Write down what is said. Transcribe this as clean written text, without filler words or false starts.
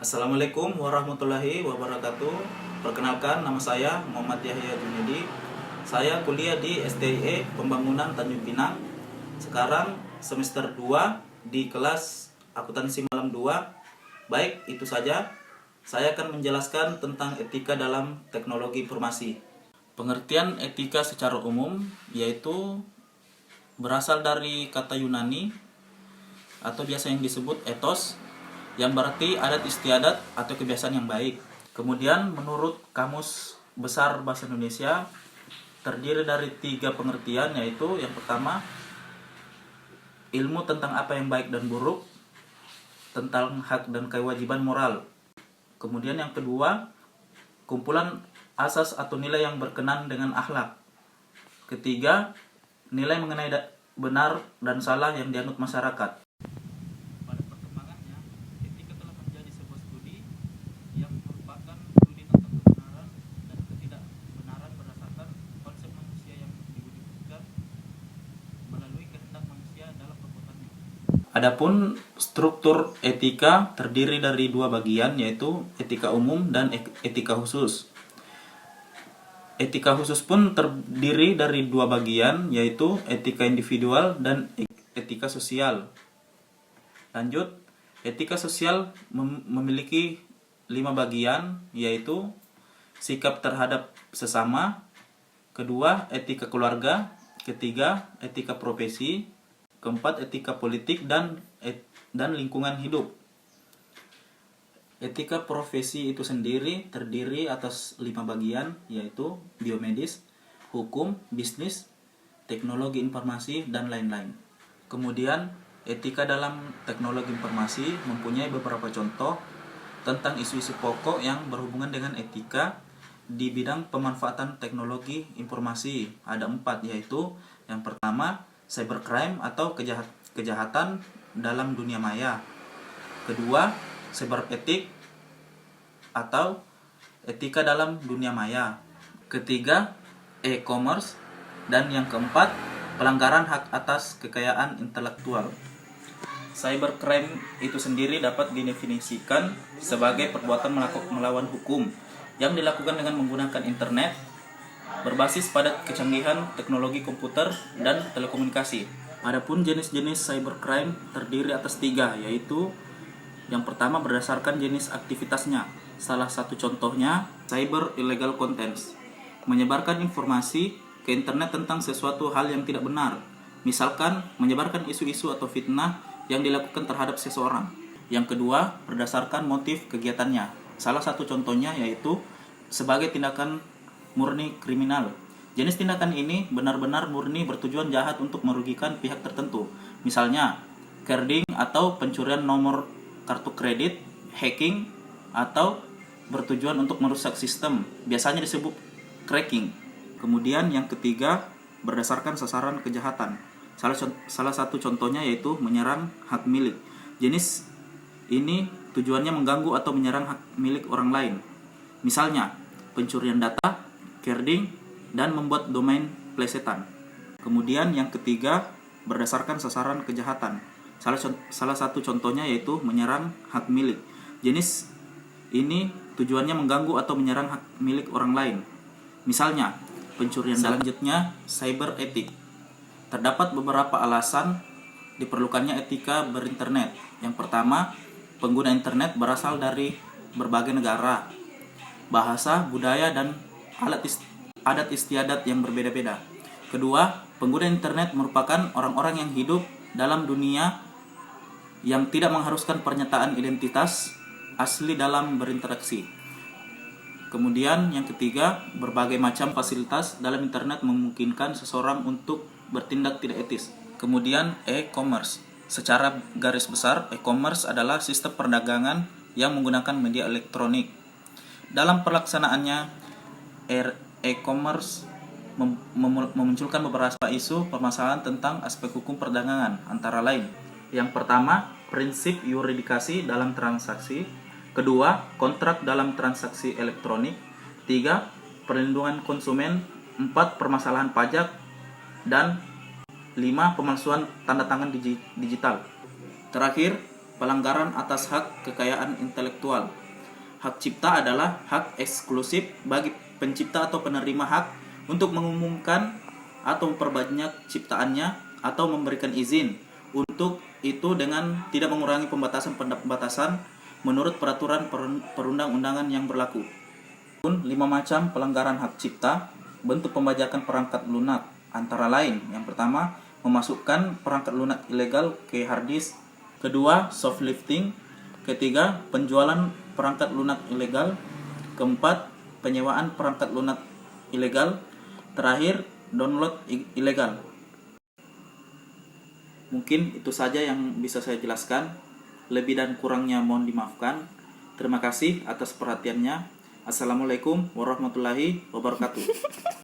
Assalamualaikum warahmatullahi wabarakatuh. Perkenalkan, nama saya Muhammad Yahya Junedi. Saya kuliah di STIE Pembangunan Tanjung Pinang. Sekarang semester 2 di kelas akuntansi malam 2. Baik, itu saja. Saya akan menjelaskan tentang etika dalam teknologi informasi. Pengertian etika secara umum yaitu berasal dari kata Yunani atau biasa yang disebut ethos, yang berarti adat istiadat atau kebiasaan yang baik. Kemudian menurut Kamus Besar Bahasa Indonesia terdiri dari 3 pengertian, yaitu yang pertama ilmu tentang apa yang baik dan buruk, tentang hak dan kewajiban moral. Kemudian yang kedua, kumpulan asas atau nilai yang berkenan dengan akhlak. Ketiga, nilai mengenai benar dan salah yang dianut masyarakat. Pada perkembangannya, etika telah menjadi sebuah studi yang merupakan studi tentang kebenaran dan ketidakbenaran berdasarkan konsep manusia yang diwujudkan melalui kehendak manusia dalam perbuatannya. Adapun struktur etika terdiri dari 2 bagian, yaitu etika umum dan etika khusus. Etika khusus pun terdiri dari 2 bagian, yaitu etika individual dan etika sosial. Lanjut, etika sosial memiliki 5 bagian, yaitu sikap terhadap sesama, kedua etika keluarga, ketiga etika profesi, keempat etika politik dan lingkungan hidup. Etika profesi itu sendiri terdiri atas 5 bagian, yaitu biomedis, hukum, bisnis, teknologi informasi, dan lain-lain. Kemudian etika dalam teknologi informasi mempunyai beberapa contoh tentang isu-isu pokok yang berhubungan dengan etika di bidang pemanfaatan teknologi informasi. Ada 4, yaitu yang pertama cybercrime atau kejahatan dalam dunia maya. Kedua, cyber etik atau etika dalam dunia maya. Ketiga, e-commerce. Dan yang keempat, pelanggaran hak atas kekayaan intelektual. Cybercrime itu sendiri dapat didefinisikan sebagai perbuatan melawan hukum yang dilakukan dengan menggunakan internet berbasis pada kecanggihan teknologi komputer dan telekomunikasi. Adapun jenis-jenis cybercrime terdiri atas 3, yaitu yang pertama berdasarkan jenis aktivitasnya. Salah satu contohnya cyber illegal contents, menyebarkan informasi ke internet tentang sesuatu hal yang tidak benar. Misalkan menyebarkan isu-isu atau fitnah yang dilakukan terhadap seseorang. Yang kedua, berdasarkan motif kegiatannya. Salah satu contohnya yaitu sebagai tindakan murni kriminal. Jenis tindakan ini benar-benar murni bertujuan jahat untuk merugikan pihak tertentu. Misalnya, carding atau pencurian nomor kartu kredit, hacking, atau bertujuan untuk merusak sistem, biasanya disebut cracking. Kemudian yang ketiga, berdasarkan sasaran kejahatan. Salah satu contohnya yaitu menyerang hak milik. Jenis ini tujuannya mengganggu atau menyerang hak milik orang lain. Misalnya, pencurian data, carding, dan membuat domain plesetan. Kemudian yang ketiga, berdasarkan sasaran kejahatan. Salah satu contohnya yaitu menyerang hak milik. Jenis ini tujuannya mengganggu atau menyerang hak milik orang lain. Misalnya, pencurian data. Selanjutnya, cyber etik. Terdapat beberapa alasan diperlukannya etika berinternet. Yang pertama, pengguna internet berasal dari berbagai negara, bahasa, budaya, dan adat istiadat yang berbeda-beda. Kedua, pengguna internet merupakan orang-orang yang hidup dalam dunia yang tidak mengharuskan pernyataan identitas asli dalam berinteraksi. Kemudian yang ketiga, berbagai macam fasilitas dalam internet memungkinkan seseorang untuk bertindak tidak etis. Kemudian e-commerce. Secara garis besar, e-commerce adalah sistem perdagangan yang menggunakan media elektronik. Dalam pelaksanaannya, e-commerce memunculkan beberapa isu permasalahan tentang aspek hukum perdagangan, antara lain. Yang pertama, prinsip yuridikasi dalam transaksi. Kedua, kontrak dalam transaksi elektronik. 3, perlindungan konsumen. 4, permasalahan pajak. Dan 5, pemalsuan tanda tangan digital. Terakhir, pelanggaran atas hak kekayaan intelektual. Hak cipta adalah hak eksklusif bagi pencipta atau penerima hak untuk mengumumkan atau memperbanyak ciptaannya atau memberikan izin untuk itu dengan tidak mengurangi pembatasan menurut peraturan perundang-undangan yang berlaku. 5 macam pelanggaran hak cipta. Bentuk pembajakan perangkat lunak antara lain: yang pertama, memasukkan perangkat lunak ilegal ke hard disk; kedua, shoplifting; ketiga, penjualan perangkat lunak ilegal; keempat, penyewaan perangkat lunak ilegal; terakhir, download ilegal. Mungkin itu saja yang bisa saya jelaskan. Lebih dan kurangnya mohon dimaafkan. Terima kasih atas perhatiannya. Assalamualaikum warahmatullahi wabarakatuh.